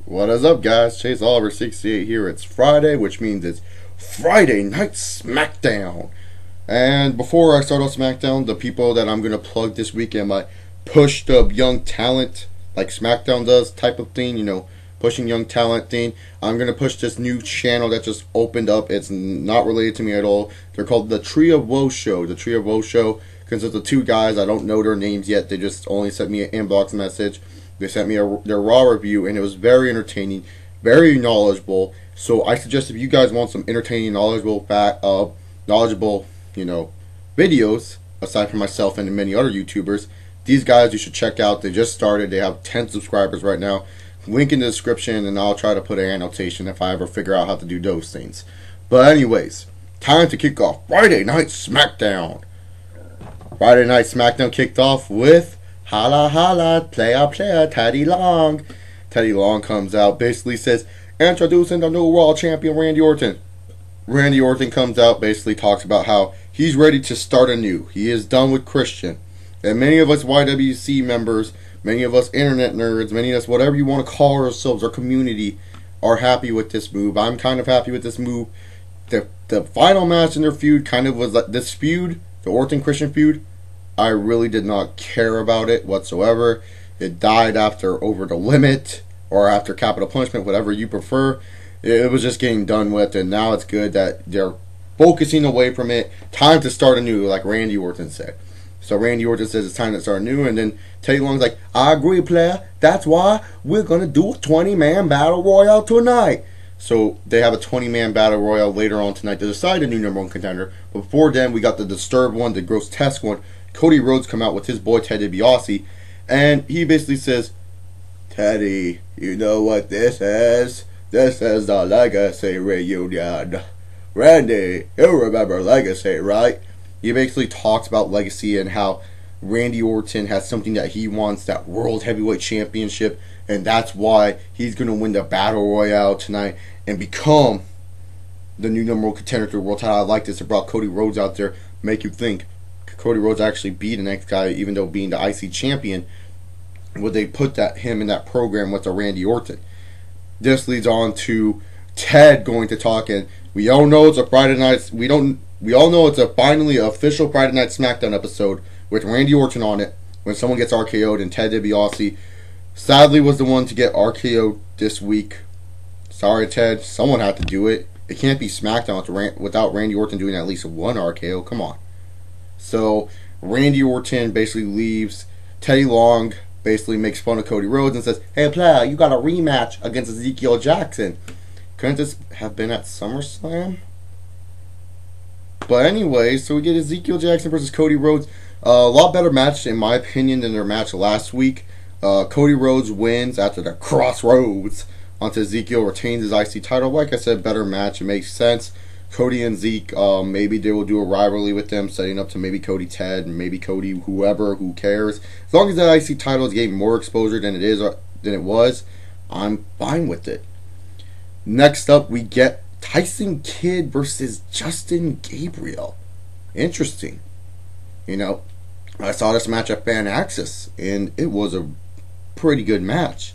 What is up, guys? Chase Oliver 68 here. It's Friday, which means it's Friday Night Smackdown. And before I start off Smackdown, the people that I'm going to plug this weekend, my push the young talent, like Smackdown does type of thing, pushing young talent thing. I'm going to push this new channel that just opened up. It's not related to me at all. They're called the Tree of Woe Show. The Tree of Woe Show consists of two guys. I don't know their names yet. They just only sent me an inbox message. They sent me their Raw review, and it was very entertaining, very knowledgeable. So I suggest if you guys want some entertaining, knowledgeable, videos, aside from myself and many other YouTubers, these guys you should check out. They just started. They have 10 subscribers right now. Link in the description, and I'll try to put an annotation if I ever figure out how to do those things. But anyways, time to kick off Friday Night Smackdown. Friday Night Smackdown kicked off with Holla holla, player, Teddy Long. Teddy Long comes out, basically says, introducing the new Raw champion, Randy Orton. Randy Orton comes out, basically talks about how he's ready to start anew. He is done with Christian. And many of us YWC members, many of us internet nerds, many of us whatever you want to call ourselves, our community, are happy with this move. I'm kind of happy with this move. The final match in their feud kind of was like this feud, the Orton-Christian feud. I really did not care about it whatsoever. It died after Over the Limit or after Capital Punishment, whatever you prefer. It was just getting done with, and now it's good that they're focusing away from it. Time to start anew, like Randy Orton said. So Randy Orton says it's time to start anew, and then Teddy Long's like, I agree, player. That's why we're going to do a 20-man battle royale tonight. So they have a 20-man battle royale later on tonight to decide a new number one contender. But before then, we got the Disturbed one, the Grotesque one. Cody Rhodes come out with his boy Ted DiBiase, and he basically says, Teddy, you know what this is? This is the Legacy reunion. Randy, you remember Legacy, right? He basically talks about Legacy and how Randy Orton has something that he wants, that World Heavyweight Championship, and that's why he's going to win the Battle Royale tonight and become the new number one contender to the world title. I like this. It brought Cody Rhodes out there, make you think. Cody Rhodes actually beat the next guy, even though being the IC champion. Would they put him in that program with the Randy Orton? This leads on to Ted going to talk, and we all know it's a Friday night. We all know it's a finally official Friday Night Smackdown episode with Randy Orton on it. When someone gets RKO'd, and Ted DiBiase sadly was the one to get RKO'd this week. Sorry, Ted. Someone had to do it. It can't be SmackDown without Randy Orton doing at least one RKO. Come on. So Randy Orton basically leaves. Teddy Long basically makes fun of Cody Rhodes and says, hey player, you got a rematch against Ezekiel Jackson. Couldn't this have been at SummerSlam? But anyway, so we get Ezekiel Jackson versus Cody Rhodes. A lot better match in my opinion than their match last week. Cody Rhodes wins after the Crossroads onto Ezekiel, retains his IC title. Like I said, better match. It makes sense. Cody and Zeke, maybe they will do a rivalry with them, setting up to maybe Cody Ted, and maybe Cody whoever, who cares. As long as that IC title is getting more exposure than it was, I'm fine with it. Next up, we get Tyson Kidd versus Justin Gabriel. Interesting. I saw this match at Fan Access, and it was a pretty good match.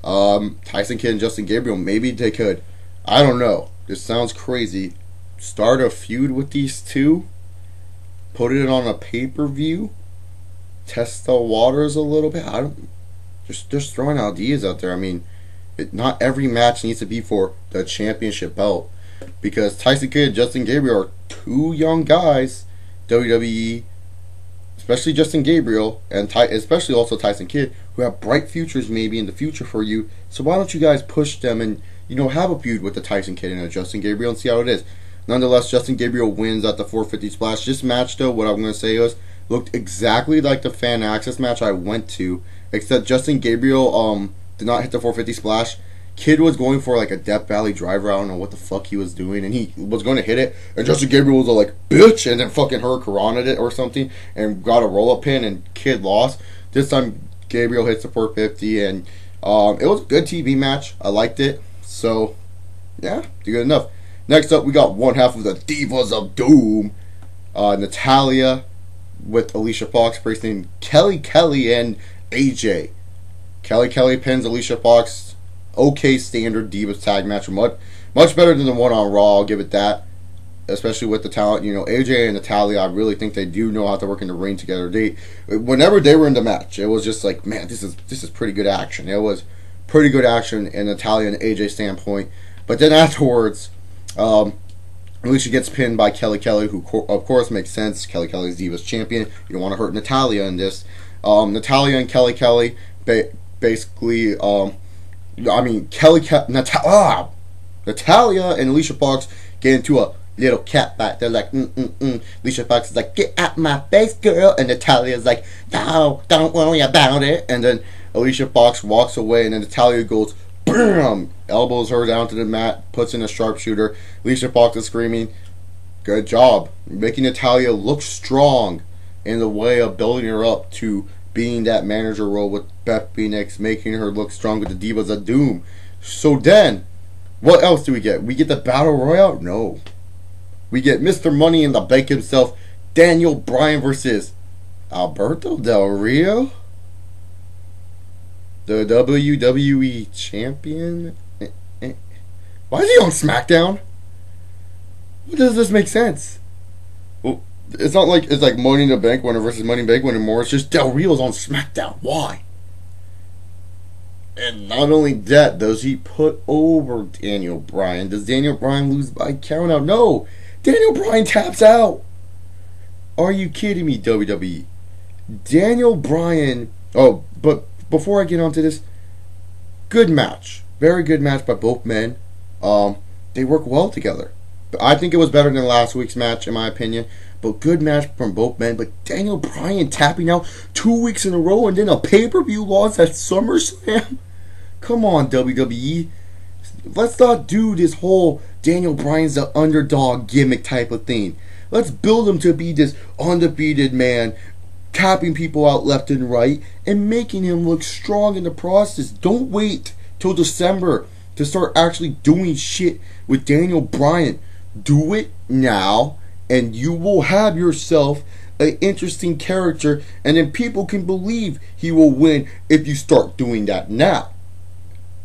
Tyson Kidd and Justin Gabriel, maybe they could, I don't know. This sounds crazy. Start a feud with these two, put it on a pay-per-view, test the waters a little bit. Just throwing ideas out there. I mean, not every match needs to be for the championship belt, because Tyson Kidd and Justin Gabriel are two young guys, WWE, especially Justin Gabriel, and especially also Tyson Kidd, who have bright futures maybe in the future for you. So why don't you guys push them and have a feud with the Tyson Kidd and Justin Gabriel and see how it is. Nonetheless, Justin Gabriel wins at the 450 Splash. This match, though, what I'm going to say is, looked exactly like the Fan Access match I went to, except Justin Gabriel did not hit the 450 Splash. Kidd was going for like a Death Valley driver. I don't know what the fuck he was doing, and he was going to hit it, and Justin Gabriel was like, bitch, and then fucking hurricanranaed it or something, and got a roll-up pin, and Kidd lost. This time, Gabriel hits the 450, and it was a good TV match. I liked it. So, yeah, good enough. Next up, we got one half of the Divas of Doom. Natalya with Alicia Fox facing Kelly and AJ. Kelly pins Alicia Fox okay standard Divas tag match. Much better than the one on Raw, I'll give it that. Especially with the talent, AJ and Natalya, I really think they do know how to work in the ring together. Whenever they were in the match, it was just like, man, this is pretty good action. It was pretty good action in Natalya and AJ standpoint. But then afterwards, Alicia gets pinned by Kelly, who of course makes sense. Kelly's Divas champion. You don't want to hurt Natalya in this. Natalya and Kelly, basically, Natalya and Alicia Fox get into a little cat fight. They're like, Alicia Fox is like, get out my face, girl. And Natalya's like, no, don't worry about it. And then Alicia Fox walks away, and then Natalya goes, BAM! Elbows her down to the mat, puts in a sharpshooter. Alicia Fox is screaming, good job. Making Natalya look strong in the way of building her up to being that manager role with Beth Phoenix, making her look strong with the Divas of Doom. So then, what else do we get? We get the Battle Royale? No. We get Mr. Money in the Bank himself, Daniel Bryan versus Alberto Del Rio, the WWE champion. Why is he on SmackDown? What does this make sense? Well, it's not like it's like Money in the Bank winner versus Money in the Bank winner anymore. It's just Del Rio's on SmackDown. Why? And not only that, does he put over Daniel Bryan? Does Daniel Bryan lose by count out? No! Daniel Bryan taps out! Are you kidding me, WWE? Daniel Bryan... Oh, but before I get onto this, good match. Very good match by both men. They work well together. I think it was better than last week's match, in my opinion. But good match from both men. But Daniel Bryan tapping out 2 weeks in a row and then a pay-per-view loss at SummerSlam? Come on, WWE. Let's not do this whole Daniel Bryan's the underdog gimmick type of thing. Let's build him to be this undefeated man, tapping people out left and right, and making him look strong in the process. Don't wait till December to start actually doing shit with Daniel Bryan. Do it now, and you will have yourself an interesting character, and then people can believe he will win if you start doing that now.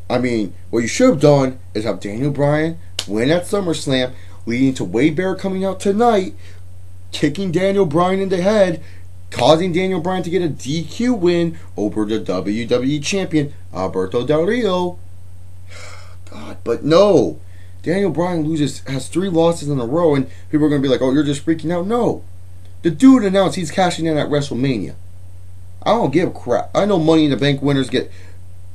I mean, what you should have done is have Daniel Bryan win at SummerSlam, leading to Wade Barrett coming out tonight, kicking Daniel Bryan in the head, causing Daniel Bryan to get a DQ win over the WWE champion, Alberto Del Rio. God, but no. Daniel Bryan has 3 losses in a row, and people are going to be like, oh, you're just freaking out. No. The dude announced he's cashing in at WrestleMania. I don't give a crap. I know Money in the Bank winners get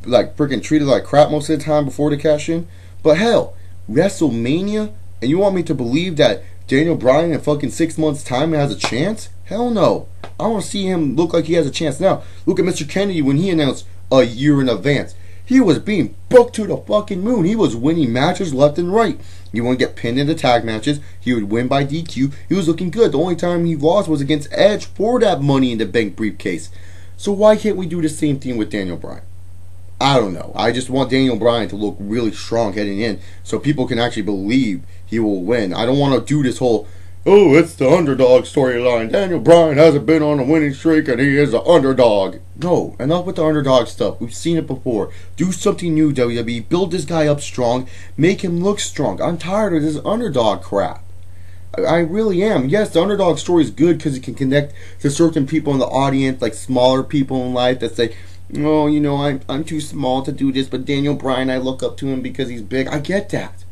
like freaking treated like crap most of the time before they cash in. But hell, WrestleMania? And you want me to believe that Daniel Bryan in fucking 6 months' time has a chance? Hell no. I want to see him look like he has a chance now. Look at Mr. Kennedy when he announced a year in advance. He was being booked to the fucking moon. He was winning matches left and right. You want to get pinned in the tag matches, he would win by DQ. He was looking good. The only time he lost was against Edge for that Money in the Bank briefcase. So why can't we do the same thing with Daniel Bryan? I don't know. I just want Daniel Bryan to look really strong heading in so people can actually believe he will win. I don't want to do this whole, oh, it's the underdog storyline. Daniel Bryan hasn't been on a winning streak and he is the underdog. No, enough with the underdog stuff. We've seen it before. Do something new, WWE. Build this guy up strong. Make him look strong. I'm tired of this underdog crap. I really am. Yes, the underdog story is good because it can connect to certain people in the audience, like smaller people in life that say, oh, you know, I'm too small to do this, but Daniel Bryan, I look up to him because he's big. I get that.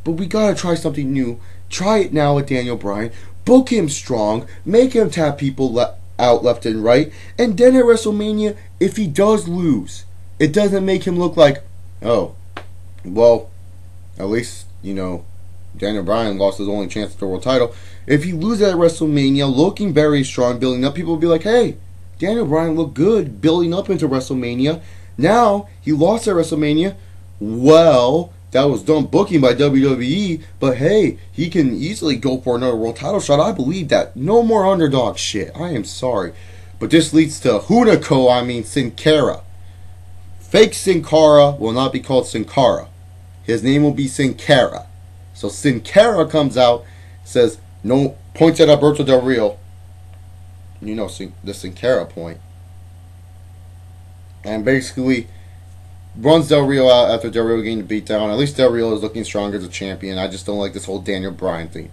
But we gotta try something new. Try it now with Daniel Bryan. Book him strong. Make him tap people out left and right. And then at WrestleMania, if he does lose, it doesn't make him look like, oh, well, at least, you know, Daniel Bryan lost his only chance at the world title. If he loses at WrestleMania, looking very strong, building up, people will be like, hey, Daniel Bryan looked good building up into WrestleMania. Now, he lost at WrestleMania. Well, that was dumb booking by WWE, but hey, he can easily go for another world title shot. I believe that. No more underdog shit. I am sorry. But this leads to Sin Cara. Fake Sin Cara will not be called Sin Cara. His name will be Sin Cara. So Sin Cara comes out, says, no, points at Alberto Del Rio. You know, the Sin Cara point. And basically, runs Del Rio out after Del Rio getting beat down. At least Del Rio is looking stronger as a champion. I just don't like this whole Daniel Bryan thing.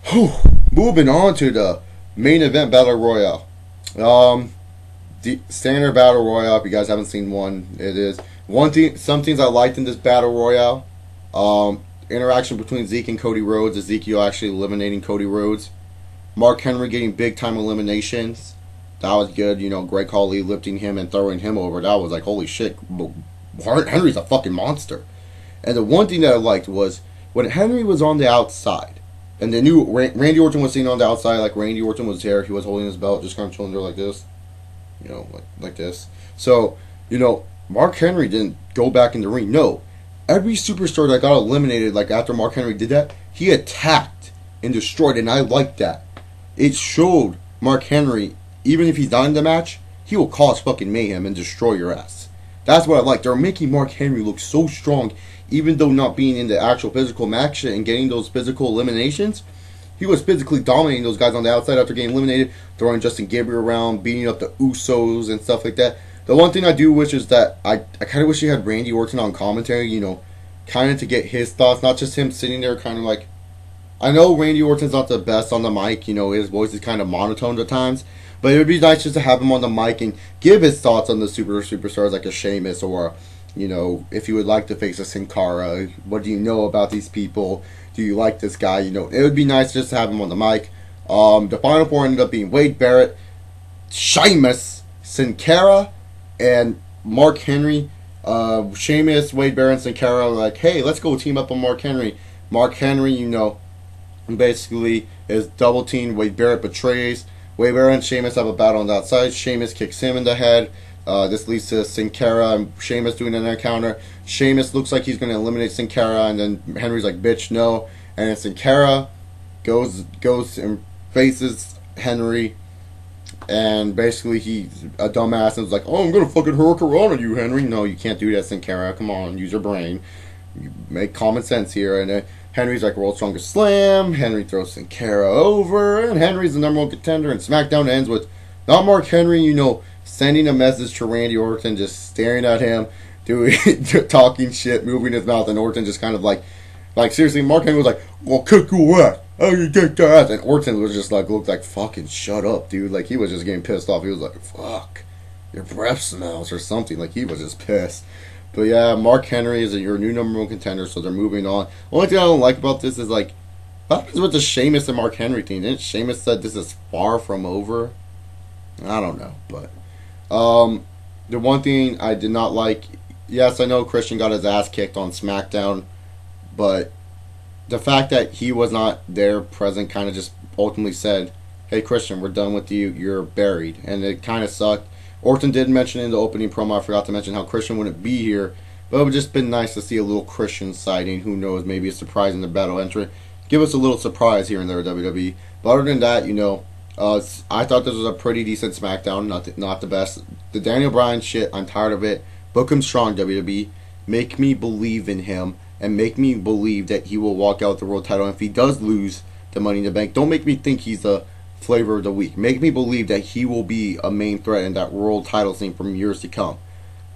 Whew. Moving on to the main event battle royale. The standard battle royale. If you guys haven't seen one, it is one thing. Some things I liked in this battle royale. Interaction between Zeke and Cody Rhodes. Ezekiel actually eliminating Cody Rhodes. Mark Henry getting big time eliminations. That was good. You know, Greg Hawley lifting him and throwing him over. That was like, holy shit. Henry's a fucking monster. And the one thing that I liked was when Henry was on the outside, and they knew Randy Orton was sitting on the outside, like Randy Orton was there. He was holding his belt, just kind of chilling there like this. You know, like this. So, you know, Mark Henry didn't go back in the ring. No. Every superstar that got eliminated, like after Mark Henry did that, he attacked and destroyed, and I liked that. It showed Mark Henry, even if he's not in the match, he will cause fucking mayhem and destroy your ass. That's what I like. They're making Mark Henry look so strong, even though not being in the actual physical match and getting those physical eliminations. He was physically dominating those guys on the outside after getting eliminated, throwing Justin Gabriel around, beating up the Usos and stuff like that. The one thing I do wish is that I kind of wish he had Randy Orton on commentary, you know, kind of to get his thoughts, not just him sitting there kind of like, I know Randy Orton's not the best on the mic, you know, his voice is kind of monotone at times, but it would be nice just to have him on the mic and give his thoughts on the superstars like a Sheamus, or, you know, if you would like to face a Sin Cara, what do you know about these people? Do you like this guy? You know, it would be nice just to have him on the mic. The final four ended up being Wade Barrett, Sheamus, Sin Cara, and Mark Henry. Sheamus, Wade Barrett, and Sin Cara were like, hey, let's go team up on Mark Henry. Mark Henry, you know, basically is double teamed. Wade Barrett betrays. Wade Barrett and Sheamus have a battle on the outside. Sheamus kicks him in the head. This leads to Sin Cara and Sheamus doing an encounter. Sheamus looks like he's going to eliminate Sin Cara, and then Henry's like, bitch, no. And then Sin Cara goes and faces Henry. And basically he's a dumbass and was like, oh, I'm going to fucking hurricane on you, Henry. No, you can't do that, Sin Cara. Come on, use your brain. You make common sense here. And then Henry's like, world's strongest slam. Henry throws Sin Cara over. And Henry's the number one contender. And SmackDown ends with not Mark Henry, you know, sending a message to Randy Orton, just staring at him, doing talking shit, moving his mouth. And Orton just kind of like seriously, Mark Henry was like, well, kick your ass. How you kick that ass? And Orton was just like, looked like, fucking shut up, dude. Like, he was just getting pissed off. He was like, fuck, your breath smells or something. Like, he was just pissed. But yeah, Mark Henry is your new number one contender, so they're moving on. Only thing I don't like about this is, like, what happens with the Sheamus and Mark Henry thing? Didn't Sheamus said this is far from over? I don't know, but the one thing I did not like, yes, I know Christian got his ass kicked on SmackDown, but the fact that he was not there present kind of just ultimately said, hey, Christian, we're done with you. You're buried. And it kind of sucked. Orton did mention in the opening promo, I forgot to mention how Christian wouldn't be here. But it would just been nice to see a little Christian sighting. Who knows, maybe a surprise in the battle entry. Give us a little surprise here and there, WWE. But other than that, you know, I thought this was a pretty decent SmackDown. Not the best. The Daniel Bryan shit, I'm tired of it. Book him strong, WWE. Make me believe in him. And make me believe that he will walk out with the world title. And if he does lose the Money in the Bank, don't make me think he's the flavor of the week. Make me believe that he will be a main threat in that world title scene from years to come.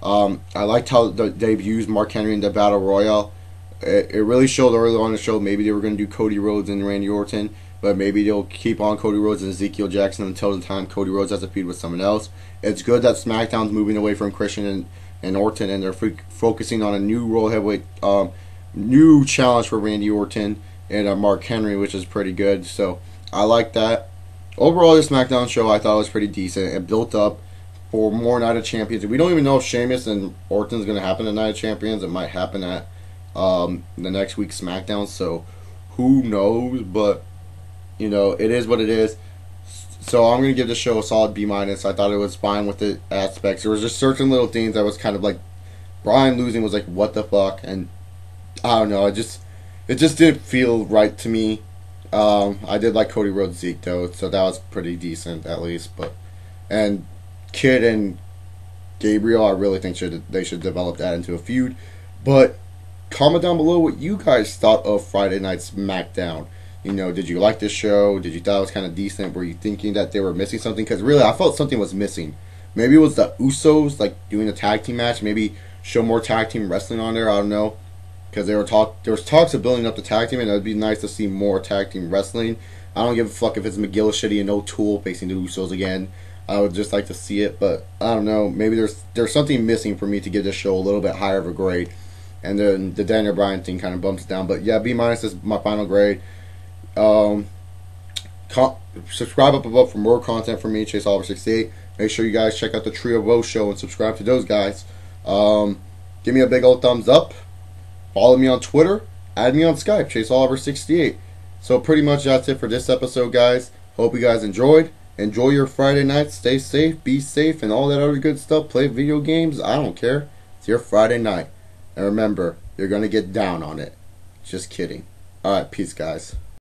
I liked how they've used Mark Henry in the Battle Royale. It really showed early on the show maybe they were going to do Cody Rhodes and Randy Orton. But maybe they'll keep on Cody Rhodes and Ezekiel Jackson until the time Cody Rhodes has a feud with someone else. It's good that SmackDown's moving away from Christian and Orton, and they're focusing on a new World Heavyweight new challenge for Randy Orton and Mark Henry, which is pretty good. So I like that. Overall, this SmackDown show I thought was pretty decent. It built up for more Night of Champions. We don't even know if Sheamus and Orton is going to happen at Night of Champions. It might happen at the next week's SmackDown. So who knows? But you know, it is what it is. So I'm going to give the show a solid B-. I thought it was fine with the aspects. There was just certain little things that was kind of like Bryan losing was like, what the fuck? And I don't know, it just didn't feel right to me. I did like Cody Rhodes Zeke though, so that was pretty decent at least. And Kid and Gabriel, I really think they should develop that into a feud. But comment down below what you guys thought of Friday Night SmackDown. You know, did you like this show? Did you thought it was kind of decent? Were you thinking that they were missing something? Because really, I felt something was missing. Maybe it was the Usos like doing a tag team match. Maybe show more tag team wrestling on there. I don't know, because there was talks of building up the tag team, and it'd be nice to see more tag team wrestling. I don't give a fuck if it's McGill, Shitty, and O'Toole facing the Usos again. I would just like to see it, but I don't know. Maybe there's something missing for me to give this show a little bit higher of a grade, and then the Daniel Bryan thing kind of bumps it down. But yeah, B- is my final grade. Subscribe up above for more content from me, Chase Oliver 68. Make sure you guys check out the Trio of Woe show and subscribe to those guys. Give me a big old thumbs up. Follow me on Twitter. Add me on Skype, Chase Oliver 68. So pretty much that's it for this episode, guys. Hope you guys enjoyed. Enjoy your Friday night. Stay safe, be safe, and all that other good stuff. Play video games. I don't care. It's your Friday night. And remember, you're going to get down on it. Just kidding. Alright, peace, guys.